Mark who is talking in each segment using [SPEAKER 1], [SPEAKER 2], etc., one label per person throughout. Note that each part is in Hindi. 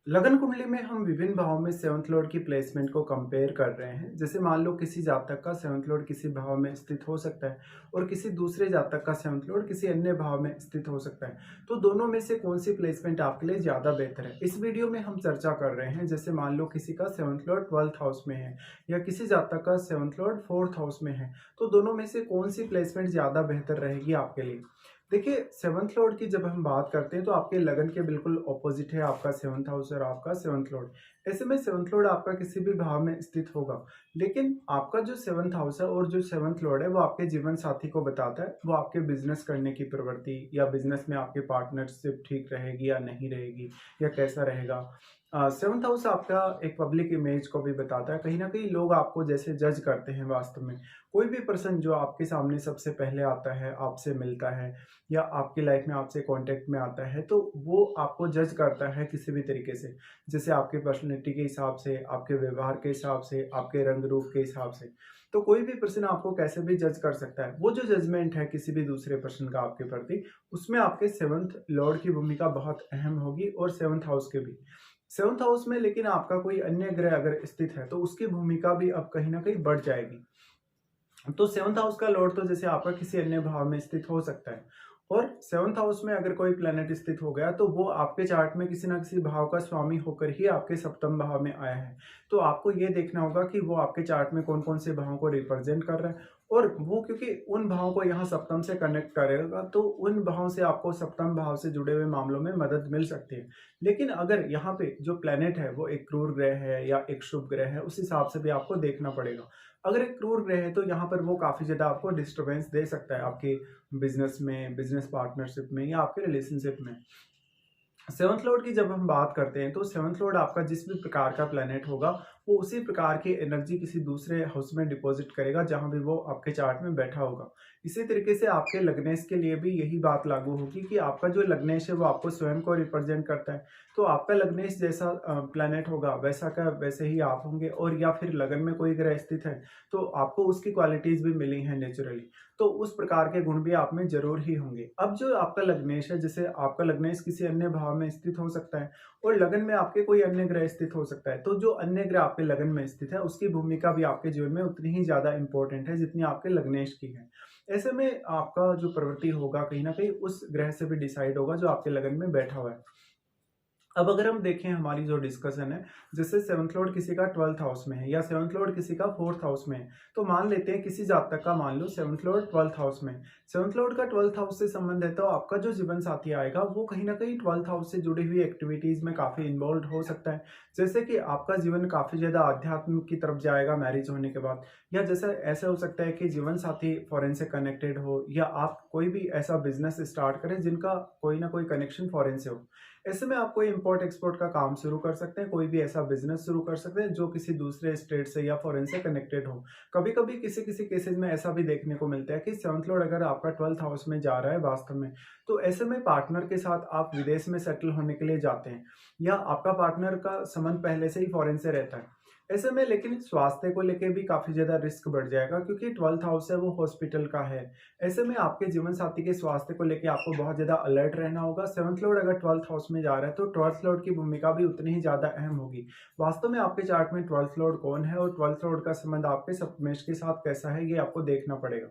[SPEAKER 1] लगन कुंडली में हम विभिन्न भावों में सेवंथ लॉर्ड की प्लेसमेंट को कंपेयर कर रहे हैं। जैसे मान लो किसी जातक का सेवंथ लॉर्ड किसी भाव में स्थित हो सकता है और किसी दूसरे जातक का सेवंथ लॉर्ड किसी अन्य भाव में स्थित हो सकता है। तो दोनों में से कौन सी प्लेसमेंट आपके लिए ज़्यादा बेहतर है, इस वीडियो में हम चर्चा कर रहे हैं। जैसे मान लो किसी का सेवंथ लॉर्ड 12th हाउस में है या किसी जातक का सेवंथ लॉर्ड 4th हाउस में है, तो दोनों में से कौन सी प्लेसमेंट ज़्यादा बेहतर रहेगी आपके लिए। देखिए, सेवंथ लॉर्ड की जब हम बात करते हैं तो आपके लगन के बिल्कुल ऑपोजिट है आपका सेवंथ हाउस और आपका सेवंथ लॉर्ड। ऐसे में सेवंथ लॉर्ड आपका किसी भी भाव में स्थित होगा, लेकिन आपका जो सेवंथ हाउस है और जो सेवंथ लॉर्ड है वो आपके जीवन साथी को बताता है, वो आपके बिजनेस करने की प्रवृत्ति या बिजनेस में आपके पार्टनरशिप ठीक रहेगी या नहीं रहेगी या कैसा रहेगा। सेवंथ हाउस आपका एक पब्लिक इमेज को भी बताता है। कहीं ना कहीं लोग आपको जैसे जज करते हैं, वास्तव में कोई भी पर्सन जो आपके सामने सबसे पहले आता है, आपसे मिलता है या आपकी लाइफ में आपसे कांटेक्ट में आता है, तो वो आपको जज करता है किसी भी तरीके से। जैसे आपकी पर्सनैलिटी के हिसाब से, आपके व्यवहार के हिसाब से, आपके रंग रूप के हिसाब से। तो कोई भी पर्सन आपको कैसे भी जज कर सकता है। वो जो जजमेंट है किसी भी दूसरे पर्सन का आपके प्रति, उसमें आपके सेवंथ लॉर्ड की भूमिका बहुत अहम होगी और सेवंथ हाउस के भी। सेवंथ हाउस में लेकिन आपका कोई अन्य ग्रह अगर स्थित है तो उसकी भूमिका भी अब कहीं ना कहीं बढ़ जाएगी। तो सेवंथ हाउस का लॉर्ड तो जैसे आपका किसी अन्य भाव में स्थित हो सकता है, और सेवंथ हाउस में अगर कोई प्लेनेट स्थित हो गया तो वो आपके चार्ट में किसी ना किसी भाव का स्वामी होकर ही आपके सप्तम भाव में आया है। तो आपको ये देखना होगा कि वो आपके चार्ट में कौन कौन से भावों को रिप्रेजेंट कर रहा है, और वो क्योंकि उन भावों को यहाँ सप्तम से कनेक्ट करेगा तो उन भावों से आपको सप्तम भाव से जुड़े हुए मामलों में मदद मिल सकती है। लेकिन अगर यहाँ पे जो प्लेनेट है वो एक क्रूर ग्रह है या एक शुभ ग्रह है, उस हिसाब से भी आपको देखना पड़ेगा। अगर एक क्रूर ग्रह है तो यहाँ पर वो काफ़ी ज़्यादा आपको डिस्टरबेंस दे सकता है आपके बिजनेस में, बिजनेस पार्टनरशिप में या आपके रिलेशनशिप में। सेवंथ लॉर्ड की जब हम बात करते हैं तो सेवंथ लॉर्ड आपका जिस भी प्रकार का प्लेनेट होगा वो उसी प्रकार की एनर्जी किसी दूसरे हाउस में डिपॉजिट करेगा जहां भी वो आपके चार्ट में बैठा होगा। इसी तरीके से आपके लग्नेश के लिए भी यही बात लागू होगी कि आपका जो लग्नेश है वो आपको स्वयं को रिप्रेजेंट करता है। तो आपका लग्नेश जैसा प्लेनेट होगा वैसा का वैसे ही आप होंगे, और या फिर लगन में कोई ग्रह स्थित है तो आपको उसकी क्वालिटीज भी मिली हैं नेचुरली, तो उस प्रकार के गुण भी आप में जरूर ही होंगे। अब जो आपका लग्नेश है, जैसे आपका लग्नेश किसी अन्य भाव में स्थित हो सकता है और लगन में आपके कोई अन्य ग्रह स्थित हो सकता है, तो जो अन्य ग्रह आपके लगन में स्थित है उसकी भूमिका भी आपके जीवन में उतनी ही ज्यादा इंपॉर्टेंट है जितनी आपके लग्नेश की है। ऐसे में आपका जो प्रवृत्ति होगा कहीं ना कहीं उस ग्रह से भी डिसाइड होगा जो आपके लगन में बैठा हुआ है। अब अगर हम देखें हमारी जो डिस्कशन है, जैसे सेवंथ लॉर्ड किसी का 12th हाउस में है या सेवंथ लॉर्ड किसी का 4th हाउस में है, तो मान लेते हैं किसी जातक का मान लो सेवंथ लॉर्ड 12th हाउस में। सेवंथ लॉर्ड का 12th हाउस से संबंध है, तो आपका जो जीवन साथी आएगा वो कहीं ना कहीं 12th हाउस से जुड़ी हुई एक्टिविटीज में काफी इन्वॉल्व हो सकता है। जैसे कि आपका जीवन काफी ज्यादा आध्यात्म की तरफ जाएगा मैरिज होने के बाद, या जैसा ऐसा हो सकता है कि जीवन साथी फॉरेन से कनेक्टेड हो, या आप कोई भी ऐसा बिजनेस स्टार्ट करें जिनका कोई ना कोई कनेक्शन फॉरेन से हो। ऐसे में आप कोई इंपोर्ट एक्सपोर्ट का काम शुरू कर सकते हैं, कोई भी ऐसा बिजनेस शुरू कर सकते हैं जो किसी दूसरे स्टेट से या फॉरेन से कनेक्टेड हो। कभी कभी किसी किसी केसेस में ऐसा भी देखने को मिलता है कि सेवंथ लॉर्ड अगर आपका 12th हाउस में जा रहा है वास्तव में, तो ऐसे में पार्टनर के साथ आप विदेश में सेटल होने के लिए जाते हैं, या आपका पार्टनर का संबंध पहले से ही फॉरेन से रहता है। ऐसे में लेकिन स्वास्थ्य को लेके भी काफी ज्यादा रिस्क बढ़ जाएगा, क्योंकि 12th हाउस है वो हॉस्पिटल का है। ऐसे में आपके जीवन साथी के स्वास्थ्य को लेके आपको बहुत ज्यादा अलर्ट रहना होगा। सेवंथ लॉर्ड अगर 12th हाउस में जा रहा है तो 12th लॉर्ड की भूमिका भी उतनी ही ज्यादा अहम होगी। वास्तव में आपके चार्ट में 12th लॉर्ड कौन है और 12th लॉर्ड का संबंध आपके सप्तमेश के साथ कैसा है, ये आपको देखना पड़ेगा।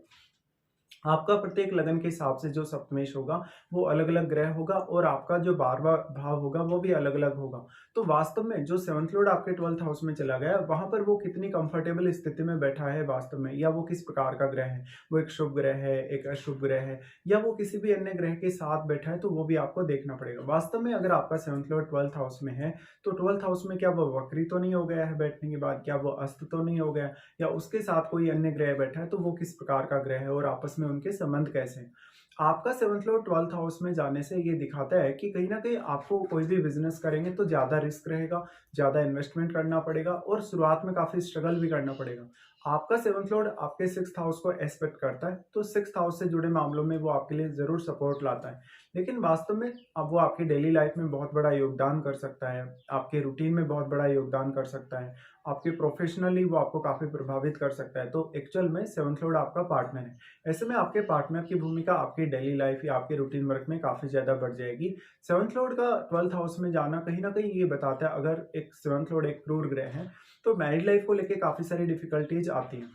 [SPEAKER 1] आपका प्रत्येक लगन के हिसाब से जो सप्तमेश होगा वो अलग अलग ग्रह होगा, और आपका जो 12वां भाव होगा वो भी अलग अलग होगा। तो वास्तव में जो सेवंथ लॉर्ड आपके 12th हाउस में चला गया वहां पर वो कितनी कंफर्टेबल स्थिति में बैठा है वास्तव में, या वो किस प्रकार का ग्रह है, वो एक शुभ ग्रह है, एक अशुभ ग्रह है, या वो किसी भी अन्य ग्रह के साथ बैठा है, तो वो भी आपको देखना पड़ेगा। वास्तव में अगर आपका सेवंथ लॉर्ड 12th हाउस में है तो 12th हाउस में क्या वो वक्री तो नहीं हो गया है बैठने के बाद, क्या वो अस्त तो नहीं हो गया, या उसके साथ कोई अन्य ग्रह बैठा है तो वो किस प्रकार का ग्रह है और आपस में उनके संबंध कैसे हैं। आपका सेवंथ लॉर्ड 12th हाउस में जाने से ये दिखाता है कि कहीं ना कहीं आपको कोई भी बिजनेस करेंगे तो ज्यादा रिस्क रहेगा, ज्यादा इन्वेस्टमेंट करना पड़ेगा और शुरुआत में काफी स्ट्रगल भी करना पड़ेगा। आपका सेवंथ लॉर्ड आपके सिक्स्थ हाउस को एस्पेक्ट करता है, तो सिक्स्थ हाउस से जुड़े मामलों में वो आपके लिए ज़रूर सपोर्ट लाता है। लेकिन वास्तव में अब वो आपकी डेली लाइफ में बहुत बड़ा योगदान कर सकता है, आपके रूटीन में बहुत बड़ा योगदान कर सकता है, आपके प्रोफेशनली वो आपको काफ़ी प्रभावित कर सकता है। तो एक्चुअल में सेवंथ लॉर्ड आपका पार्टनर है। ऐसे में आपके पार्टनर की भूमिका आपकी डेली लाइफ या आपके रूटीन वर्क में काफ़ी ज़्यादा बढ़ जाएगी। सेवंथ लॉर्ड का 12th हाउस में जाना कहीं न कहीं ये बताता है, अगर एक सेवंथ लॉर्ड एक क्रूर ग्रह है, तो मैरिड लाइफ को लेके काफ़ी सारी डिफ़िकल्टीज़ आती हैं।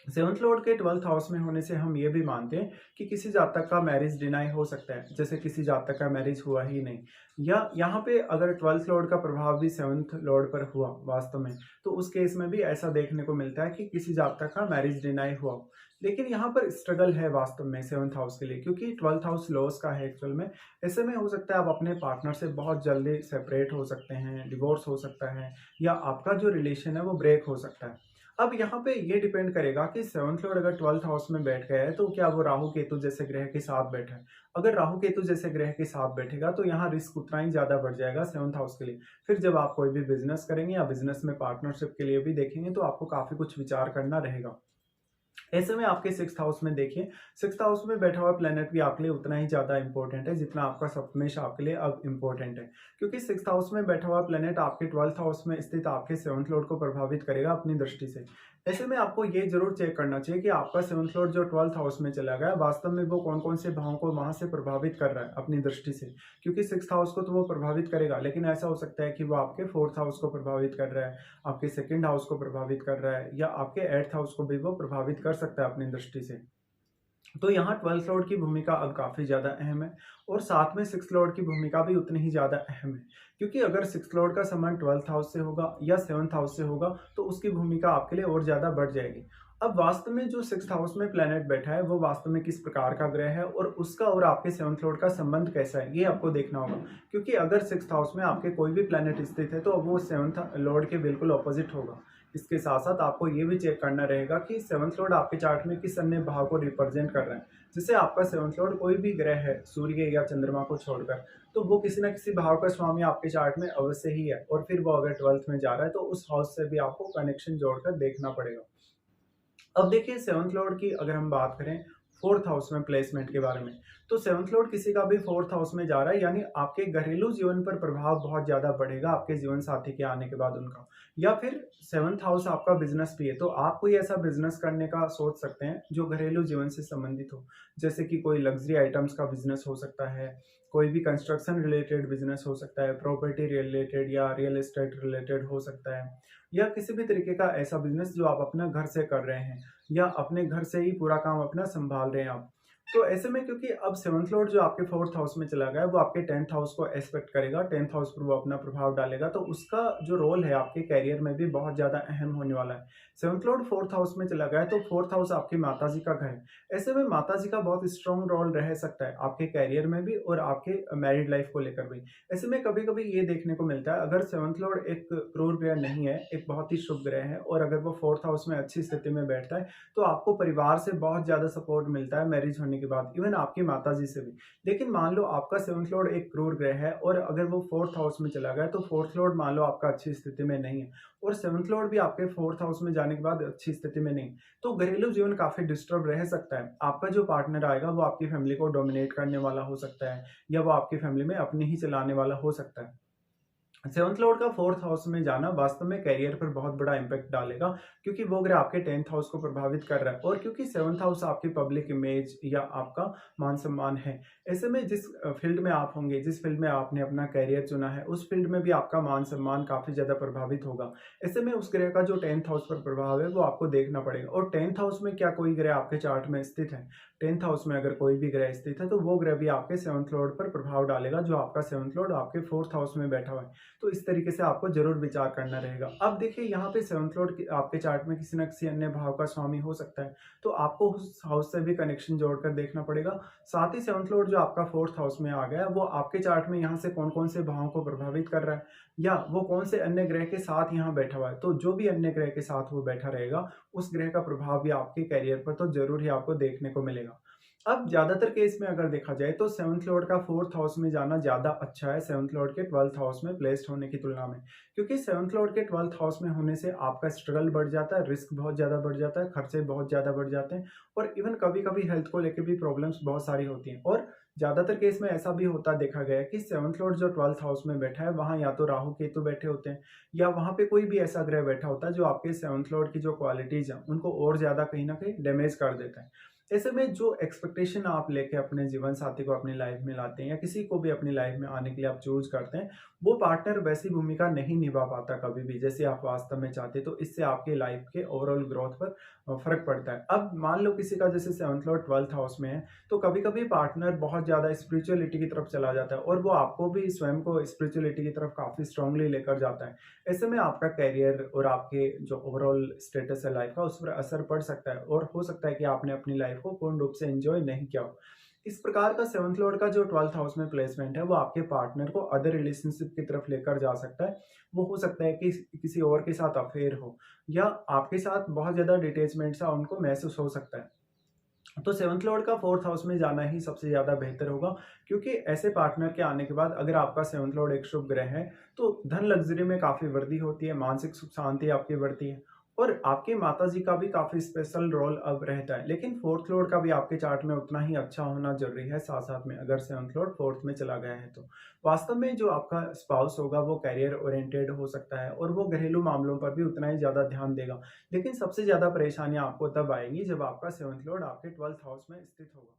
[SPEAKER 1] सेवंथ लॉर्ड के 12th हाउस में होने से हम ये भी मानते हैं कि किसी जातक का मैरिज डिनाई हो सकता है, जैसे किसी जातक का मैरिज हुआ ही नहीं, या यहाँ पे अगर 12th लॉर्ड का प्रभाव भी सेवंथ लॉर्ड पर हुआ वास्तव में, तो उस केस में भी ऐसा देखने को मिलता है कि किसी जातक का मैरिज डिनाई हुआ हो। लेकिन यहाँ पर स्ट्रगल है वास्तव में सेवंथ हाउस के लिए, क्योंकि 12th हाउस लॉस का है एक्चुअल में। ऐसे में हो सकता है आप अपने पार्टनर से बहुत जल्दी सेपरेट हो सकते हैं, डिवोर्स हो सकता है, या आपका जो रिलेशन है वो ब्रेक हो सकता है। अब यहाँ पे ये डिपेंड करेगा कि सेवंथ लॉर्ड अगर 12th हाउस में बैठ गया है, तो क्या वो राहु केतु जैसे ग्रह के साथ बैठा है। अगर राहु केतु जैसे ग्रह के साथ बैठेगा तो यहाँ रिस्क उतना ही ज़्यादा बढ़ जाएगा सेवंथ हाउस के लिए। फिर जब आप कोई भी बिजनेस करेंगे या बिजनेस में पार्टनरशिप के लिए भी देखेंगे, तो आपको काफ़ी कुछ विचार करना रहेगा। ऐसे में आपके सिक्स्थ हाउस में देखिए, सिक्स्थ हाउस में बैठा हुआ प्लेनेट भी आपके लिए उतना ही ज़्यादा इंपॉर्टेंट है जितना आपका सप्तमेश आपके लिए अब इंपॉर्टेंट है। क्योंकि सिक्स्थ हाउस में बैठा हुआ प्लेनेट आपके 12th हाउस में स्थित आपके सेवंथ लॉर्ड को प्रभावित करेगा अपनी दृष्टि से। ऐसे में आपको ये जरूर चेक करना चाहिए कि आपका सेवंथ लॉर्ड जो 12th हाउस में चला गया, वास्तव में वो कौन कौन से भावों को वहां से प्रभावित कर रहा है अपनी दृष्टि से। क्योंकि सिक्स्थ हाउस को तो वो प्रभावित करेगा, लेकिन ऐसा हो सकता है कि वो आपके फोर्थ हाउस को प्रभावित कर रहा है, आपके सेकंड हाउस को प्रभावित कर रहा है, या आपके एट्थ हाउस को भी वो प्रभावित कर सकता है अपनी दृष्टि से। तो यहाँ 12th लॉर्ड की भूमिका अब काफ़ी ज़्यादा अहम है, और साथ में सिक्स्थ लॉर्ड की भूमिका भी उतनी ही ज़्यादा अहम है। क्योंकि अगर सिक्स्थ लॉर्ड का संबंध 12th हाउस से होगा या सेवंथ हाउस से होगा, तो उसकी भूमिका आपके लिए और ज़्यादा बढ़ जाएगी। अब वास्तव में जो सिक्स्थ हाउस में प्लेनेट बैठा है, वो वास्तव में किस प्रकार का ग्रह है, और उसका और आपके सेवंथ लॉर्ड का संबंध कैसा है, ये आपको देखना होगा। क्योंकि अगर सिक्स्थ हाउस में आपके कोई भी प्लेनेट स्थित है, तो वो सेवंथ लॉर्ड के बिल्कुल ऑपोजिट होगा। इसके साथ साथ आपको ये भी चेक करना रहेगा कि सेवंथ लॉर्ड आपके चार्ट में किस अन्य भाव को रिप्रेजेंट कर रहा है। जैसे आपका सेवंथ लॉर्ड कोई भी ग्रह है सूर्य या चंद्रमा को छोड़कर, तो वो किसी न किसी भाव का स्वामी आपके चार्ट में अवश्य ही है, और फिर वो अगर 12th में जा रहा है तो उस हाउस से भी आपको कनेक्शन जोड़कर देखना पड़ेगा। अब देखिए सेवंथ लॉर्ड की अगर हम बात करें फोर्थ हाउस में प्लेसमेंट के बारे में, तो सेवंथ लॉर्ड किसी का भी फोर्थ हाउस में जा रहा है, यानी आपके घरेलू जीवन पर प्रभाव बहुत ज्यादा बढ़ेगा आपके जीवन साथी के आने के बाद उनका। या फिर सेवंथ हाउस आपका बिजनेस भी है, तो आप कोई ऐसा बिजनेस करने का सोच सकते हैं जो घरेलू जीवन से संबंधित हो। जैसे कि कोई लग्जरी आइटम्स का बिजनेस हो सकता है, कोई भी कंस्ट्रक्शन रिलेटेड बिजनेस हो सकता है, प्रॉपर्टी रिलेटेड या रियल एस्टेट रिलेटेड हो सकता है, या किसी भी तरीके का ऐसा बिजनेस जो आप अपना घर से कर रहे हैं, या अपने घर से ही पूरा काम अपना संभाल रहे हैं आप। तो ऐसे में क्योंकि अब सेवंथ लॉर्ड जो आपके फोर्थ हाउस में चला गया है, वो आपके 10th हाउस को एस्पेक्ट करेगा, 10th हाउस पर वो अपना प्रभाव डालेगा, तो उसका जो रोल है आपके कैरियर में भी बहुत ज्यादा अहम होने वाला है। सेवंथ लॉर्ड फोर्थ हाउस में चला गया है, तो फोर्थ हाउस आपकी माता जी का घर है। ऐसे में माता जी का बहुत स्ट्रॉन्ग रोल रह सकता है आपके कैरियर में भी और आपके मैरिड लाइफ को लेकर भी। ऐसे में कभी कभी ये देखने को मिलता है, अगर सेवंथ लॉर्ड एक क्रूर ग्रह नहीं है, एक बहुत ही शुभ ग्रह है, और अगर वो फोर्थ हाउस में अच्छी स्थिति में बैठता है, तो आपको परिवार से बहुत ज्यादा सपोर्ट मिलता है मैरिज होने के बाद, इवन आपकी माताजी से भी। लेकिन मान लो आपका सेवंथ लॉर्ड एक क्रूर ग्रह है, और अगर वो फोर्थ हाउस में चला गया, तो फोर्थ लॉर्ड मान लो आपका अच्छी स्थिति में नहीं है, और सेवंथ लॉर्ड भी आपके फोर्थ हाउस में जाने के बाद अच्छी स्थिति में नहीं, तो घरेलू जीवन काफी डिस्टर्ब रह सकता है। आपका जो पार्टनर आएगा वो आपकी फैमिली को डोमिनेट करने वाला हो सकता है, या वो आपकी फैमिली में अपनी ही चलाने वाला हो सकता है। सेवंथ लॉर्ड का फोर्थ हाउस में जाना वास्तव में कैरियर पर बहुत बड़ा इंपैक्ट डालेगा, क्योंकि वो ग्रह आपके 10th हाउस को प्रभावित कर रहा है, और क्योंकि सेवंथ हाउस आपकी पब्लिक इमेज या आपका मान सम्मान है। ऐसे में जिस फील्ड में आप होंगे, जिस फील्ड में आपने अपना कैरियर चुना है, उस फील्ड में भी आपका मान सम्मान काफी ज्यादा प्रभावित होगा। ऐसे में उस ग्रह का जो 10th हाउस पर प्रभाव है वो आपको देखना पड़ेगा। और 10th हाउस में क्या कोई ग्रह आपके चार्ट में स्थित है, 10th हाउस में अगर कोई भी ग्रह स्थित है, तो वो ग्रह भी आपके सेवंथ लॉर्ड पर प्रभाव डालेगा, जो आपका सेवंथ लॉर्ड आपके फोर्थ हाउस में बैठा हुआ है। तो इस तरीके से आपको जरूर विचार करना रहेगा। अब देखिए यहाँ पे सेवंथ लॉर्ड आपके चार्ट में किसी न किसी अन्य भाव का स्वामी हो सकता है, तो आपको उस हाउस से भी कनेक्शन जोड़कर देखना पड़ेगा। साथ ही सेवंथ लॉर्ड जो आपका फोर्थ हाउस में आ गया, वो आपके चार्ट में यहाँ से कौन कौन से भावों को प्रभावित कर रहा है, या वो कौन से अन्य ग्रह के साथ यहाँ बैठा हुआ है। तो जो भी अन्य ग्रह के साथ वो बैठा रहेगा, उस ग्रह का प्रभाव भी आपके कैरियर पर तो जरूर ही आपको देखने को मिलेगा। अब ज़्यादातर केस में अगर देखा जाए तो सेवंथ लॉर्ड का फोर्थ हाउस में जाना ज़्यादा अच्छा है सेवंथ लॉर्ड के ट्वेल्थ हाउस में प्लेस्ड होने की तुलना में, क्योंकि सेवंथ लॉर्ड के ट्वेल्थ हाउस में होने से आपका स्ट्रगल बढ़ जाता है, रिस्क बहुत ज़्यादा बढ़ जाता है, खर्चे बहुत ज़्यादा बढ़ जाते हैं और इवन कभी-कभी हेल्थ को लेके भी प्रॉब्लम्स बहुत सारी होती हैं। और ज़्यादातर केस में ऐसा भी होता देखा गया है कि सेवंथ लॉर्ड जो ट्वेल्थ हाउस में बैठा है, वहाँ या तो राहु केतु बैठे होते हैं या वहाँ पे कोई भी ऐसा ग्रह बैठा होता है जो आपके सेवंथ लॉर्ड की जो क्वालिटीज़ हैं, उनको और ज़्यादा कहीं न कहीं डैमेज कर देता है। ऐसे में जो एक्सपेक्टेशन आप लेके अपने जीवन साथी को अपनी लाइफ में लाते हैं या किसी को भी अपनी लाइफ में आने के लिए आप चूज करते हैं, वो पार्टनर वैसी भूमिका नहीं निभा पाता कभी भी जैसे आप वास्तव में चाहते, तो इससे आपके लाइफ के ओवरऑल ग्रोथ पर फर्क पड़ता है। अब मान लो किसी का जैसे सेवंथ लॉर्ड ट्वेल्थ हाउस में है, तो कभी कभी पार्टनर बहुत ज्यादा स्पिरिचुअलिटी की तरफ चला जाता है और वो आपको भी स्वयं को स्पिरिचुअलिटी की तरफ काफी स्ट्रांगली लेकर जाता है। ऐसे में आपका करियर और आपके जो ओवरऑल स्टेटस है लाइफ का, उस पर असर पड़ सकता है और हो सकता है कि आपने अपनी लाइफ को पूर्ण रूप से एंजॉय नहीं किया हो। इस प्रकार का सेवंथ लॉर्ड का जो ट्वेल्थ हाउस में प्लेसमेंट है, वो आपके पार्टनर को अदर रिलेशनशिप की तरफ लेकर जा सकता है। वो हो सकता है कि किसी और के साथ अफेयर हो या आपके साथ बहुत ज़्यादा डिटैचमेंट सा उनको महसूस हो सकता है। तो सेवंथ लॉर्ड का फोर्थ हाउस में जाना ही सबसे ज़्यादा बेहतर होगा, क्योंकि ऐसे पार्टनर के आने के बाद अगर आपका सेवंथ लॉर्ड एक शुभ ग्रह है, तो धन लग्जरी में काफ़ी वृद्धि होती है, मानसिक सुख शांति आपकी बढ़ती है और आपके माताजी का भी काफ़ी स्पेशल रोल अब रहता है। लेकिन फोर्थ लॉर्ड का भी आपके चार्ट में उतना ही अच्छा होना ज़रूरी है साथ-साथ में, अगर सेवंथ लॉर्ड फोर्थ में चला गया है तो। वास्तव में जो आपका स्पाउस होगा वो करियर ओरिएंटेड हो सकता है और वो घरेलू मामलों पर भी उतना ही ज़्यादा ध्यान देगा। लेकिन सबसे ज़्यादा परेशानियाँ आपको तब आएँगी जब आपका सेवंथ लॉर्ड आपके ट्वेल्थ हाउस में स्थित होगा।